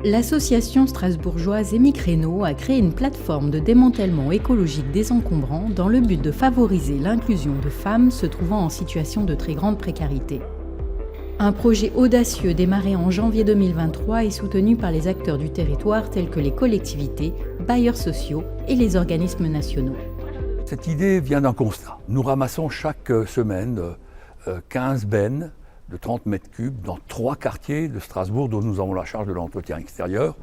L'association strasbourgeoise Émicréno a créé une plateforme de démantèlement écologique des encombrants dans le but de favoriser l'inclusion de femmes se trouvant en situation de très grande précarité. Un projet audacieux démarré en janvier 2023 est soutenu par les acteurs du territoire tels que les collectivités, bailleurs sociaux et les organismes nationaux. Cette idée vient d'un constat. Nous ramassons chaque semaine 15 bennes de 30 mètres cubes dans 3 quartiers de Strasbourg dont nous avons la charge de l'entretien extérieur.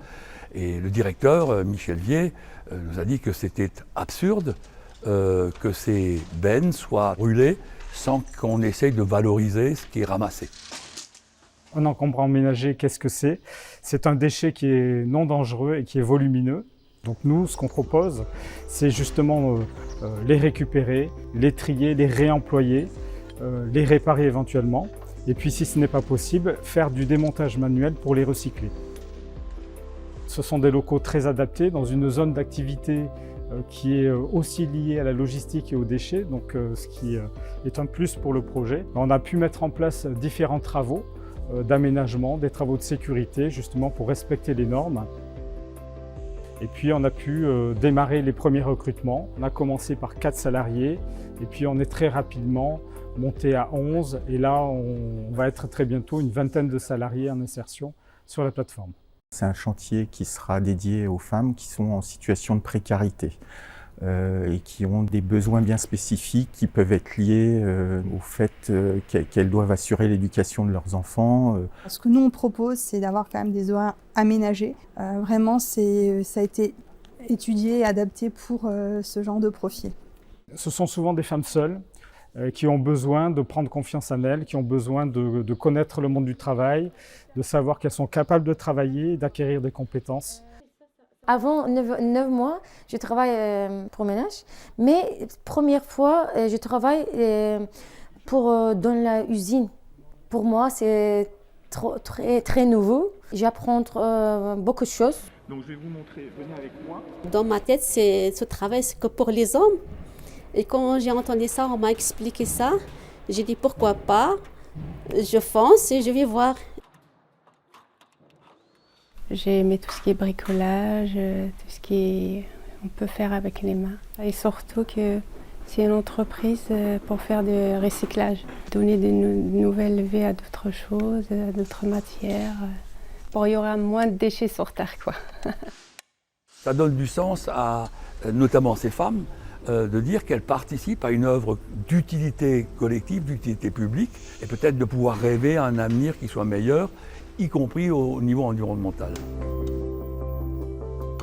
Et le directeur, Michel Vier, nous a dit que c'était absurde que ces bennes soient brûlées sans qu'on essaye de valoriser ce qui est ramassé. Un encombrant ménager, qu'est-ce que c'est? C'est un déchet qui est non dangereux et qui est volumineux. Donc nous, ce qu'on propose, c'est justement les récupérer, les trier, les réemployer, les réparer éventuellement. Et puis si ce n'est pas possible, faire du démontage manuel pour les recycler. Ce sont des locaux très adaptés dans une zone d'activité qui est aussi liée à la logistique et aux déchets, donc ce qui est un plus pour le projet. On a pu mettre en place différents travaux d'aménagement, des travaux de sécurité justement pour respecter les normes. Et puis on a pu démarrer les premiers recrutements. On a commencé par 4 salariés et puis on est très rapidement monté à 11 et là on va être très bientôt une vingtaine de salariés en insertion sur la plateforme. C'est un chantier qui sera dédié aux femmes qui sont en situation de précarité et qui ont des besoins bien spécifiques qui peuvent être liés au fait qu'elles doivent assurer l'éducation de leurs enfants. Ce que nous on propose, c'est d'avoir quand même des horaires aménagés. Vraiment, ça a été étudié et adapté pour ce genre de profil. Ce sont souvent des femmes seules qui ont besoin de prendre confiance en elles, qui ont besoin de connaître le monde du travail, de savoir qu'elles sont capables de travailler et d'acquérir des compétences. Avant 9 mois, je travaille pour ménage, mais première fois, je travaille dans l'usine. Pour moi, c'est très nouveau. J'apprends beaucoup de choses. Donc je vais vous montrer, venez avec moi. Dans ma tête, ce travail, c'est que pour les hommes. Et quand j'ai entendu ça, on m'a expliqué ça. J'ai dit pourquoi pas. Je fonce et je vais voir. J'ai aimé tout ce qui est bricolage, tout ce qu'on peut faire avec les mains. Et surtout que c'est une entreprise pour faire du recyclage, donner de nouvelles vies à d'autres choses, à d'autres matières. Pour il y aura moins de déchets sur Terre, quoi. Ça donne du sens à notamment ces femmes de dire qu'elles participent à une œuvre d'utilité collective, d'utilité publique, et peut-être de pouvoir rêver à un avenir qui soit meilleur, y compris au niveau environnemental.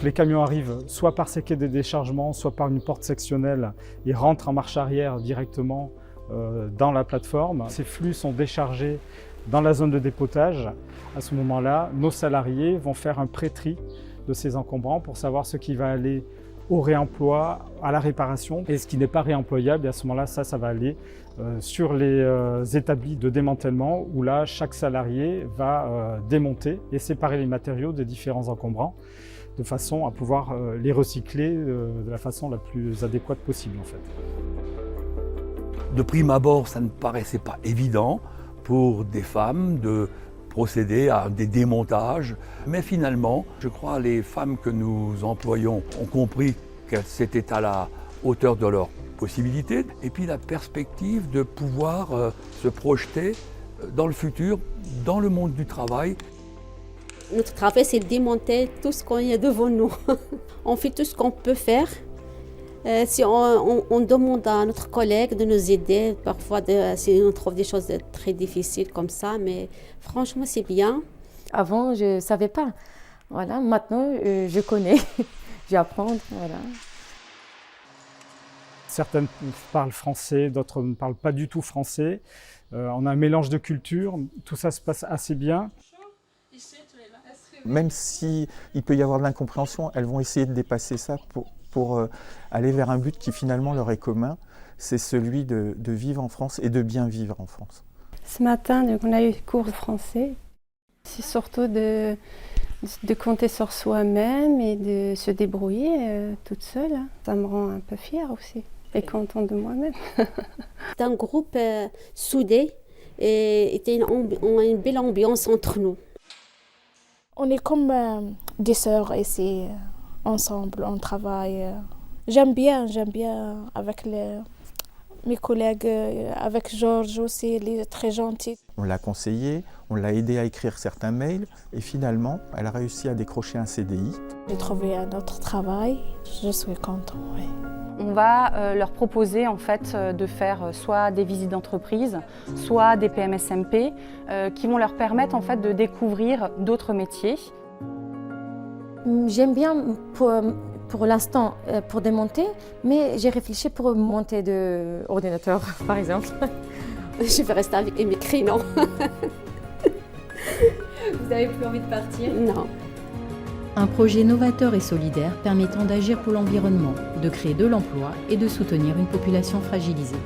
Les camions arrivent soit par ces quais de déchargement, soit par une porte sectionnelle et rentrent en marche arrière directement dans la plateforme. Ces flux sont déchargés dans la zone de dépotage. À ce moment-là, nos salariés vont faire un pré-tri de ces encombrants pour savoir ce qui va aller au réemploi, à la réparation, et ce qui n'est pas réemployable. Et à ce moment-là, ça va aller sur les établis de démantèlement où là, chaque salarié va démonter et séparer les matériaux des différents encombrants de façon à pouvoir les recycler de la façon la plus adéquate possible en fait. De prime abord, ça ne paraissait pas évident pour des femmes de procéder à des démontages. Mais finalement, je crois que les femmes que nous employons ont compris que c'était à la hauteur de leurs possibilités. Et puis la perspective de pouvoir se projeter dans le futur, dans le monde du travail. Notre travail, c'est de démonter tout ce qu'il y a devant nous. On fait tout ce qu'on peut faire. Si on demande à notre collègue de nous aider, parfois si on trouve des choses très difficiles comme ça, mais franchement c'est bien. Avant, je ne savais pas. Voilà, maintenant, je connais. J'apprends. Voilà. Certaines parlent français, d'autres ne parlent pas du tout français. On a un mélange de cultures, tout ça se passe assez bien. Même s'il peut y avoir de l'incompréhension, elles vont essayer de dépasser ça pour aller vers un but qui finalement leur est commun, c'est celui de vivre en France et de bien vivre en France. Ce matin, donc, on a eu cours de français. C'est surtout de compter sur soi-même et de se débrouiller toute seule. Ça me rend un peu fière aussi et contente de moi-même. C'est un groupe soudé et était une belle ambiance entre nous. On est comme des sœurs ici, ensemble, on travaille. J'aime bien avec mes collègues, avec Georges aussi, il est très gentil. On l'a conseillé, on l'a aidé à écrire certains mails et finalement, elle a réussi à décrocher un CDI. J'ai trouvé un autre travail, je suis contente. Oui. On va leur proposer en fait de faire soit des visites d'entreprise, soit des PMSMP qui vont leur permettre en fait de découvrir d'autres métiers. J'aime bien pour l'instant pour démonter, mais j'ai réfléchi pour monter de ordinateur par exemple. Je vais rester avec mes crayons. Vous n'avez plus envie de partir? Non. Un projet novateur et solidaire permettant d'agir pour l'environnement, de créer de l'emploi et de soutenir une population fragilisée.